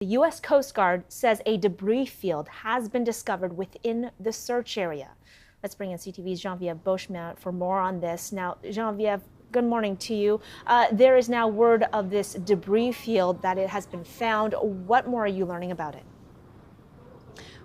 The U.S. Coast Guard says a debris field has been discovered within the search area. Let's bring in CTV's Geneviève Beauchemin for more on this. Now, Geneviève, good morning to you. There is now word of this debris field that it has been found. What more are you learning about it?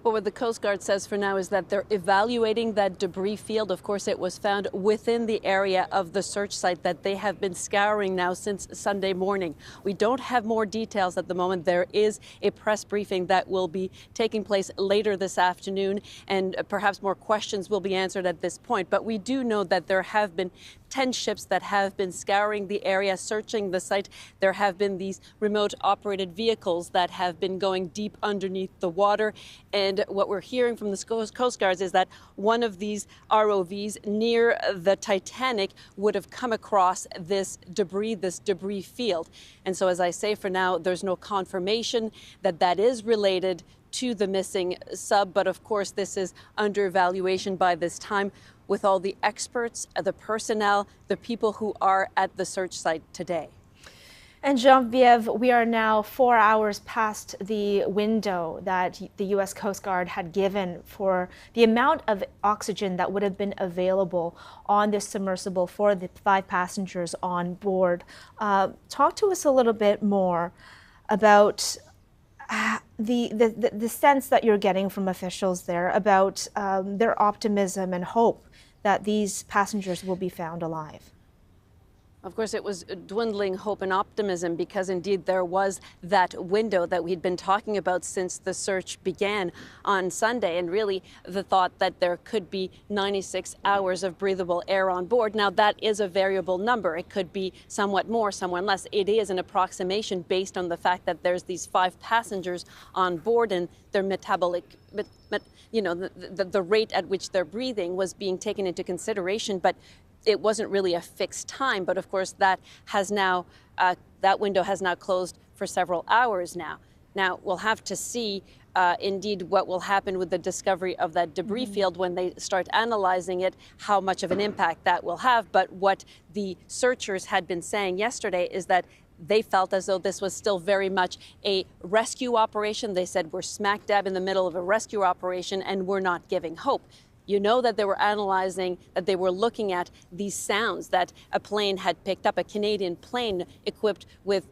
Well, what the Coast Guard says for now is that they're evaluating that debris field. Of course, it was found within the area of the search site that they have been scouring now since Sunday morning. We don't have more details at the moment. There is a press briefing that will be taking place later this afternoon, and perhaps more questions will be answered at this point. But we do know that there have been 10 ships that have been scouring the area, searching the site. There have been these remote operated vehicles that have been going deep underneath the water. And what we're hearing from the Coast Guards is that one of these ROVs near the Titanic would have come across this debris field. And so, as I say, for now, there's no confirmation that that is related to the missing sub. But of course, this is under evaluation by this time, with all the experts, the personnel, the people who are at the search site today. And Geneviève, we are now 4 hours past the window that the U.S. Coast Guard had given for the amount of oxygen that would have been available on this submersible for the 5 passengers on board. Talk to us a little bit more about the sense that you're getting from officials there about their optimism and hope that these passengers will be found alive. Of course, it was dwindling hope and optimism because indeed there was that window that we'd been talking about since the search began on Sunday, and really the thought that there could be 96 hours of breathable air on board. Now, that is a variable number. It could be somewhat more, somewhat less. It is an approximation based on the fact that there's these 5 passengers on board and their metabolic, the rate at which they're breathing was being taken into consideration. But it wasn't really a fixed time, but of course that has now, that window has now closed for several hours now. Now we'll have to see indeed what will happen with the discovery of that debris field when they start analyzing it, how much of an impact that will have. But what the searchers had been saying yesterday is that they felt as though this was still very much a rescue operation. They said we're smack dab in the middle of a rescue operation and we're not giving hope. You know that they were analyzing, that they were looking at these sounds that a plane had picked up, a Canadian plane equipped with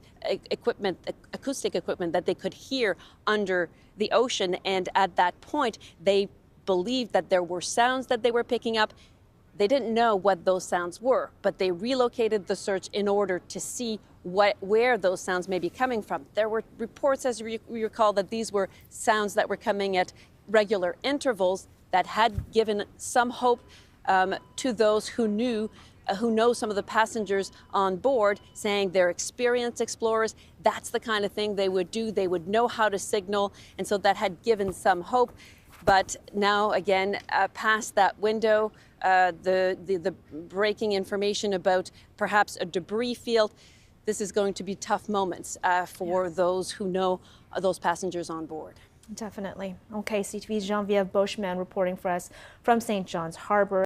acoustic equipment that they could hear under the ocean. And at that point, they believed that there were sounds that they were picking up. They didn't know what those sounds were, but they relocated the search in order to see where those sounds may be coming from. There were reports, as you recall, that these were sounds that were coming at regular intervals that had given some hope to those who know some of the passengers on board, saying they're experienced explorers. That's the kind of thing they would do. They would know how to signal. And so that had given some hope. But now, again, past that window, the breaking information about perhaps a debris field, this is going to be tough moments for those who know those passengers on board. Definitely. Okay, CTV's Geneviève Beauchemin reporting for us from St. John's Harbor.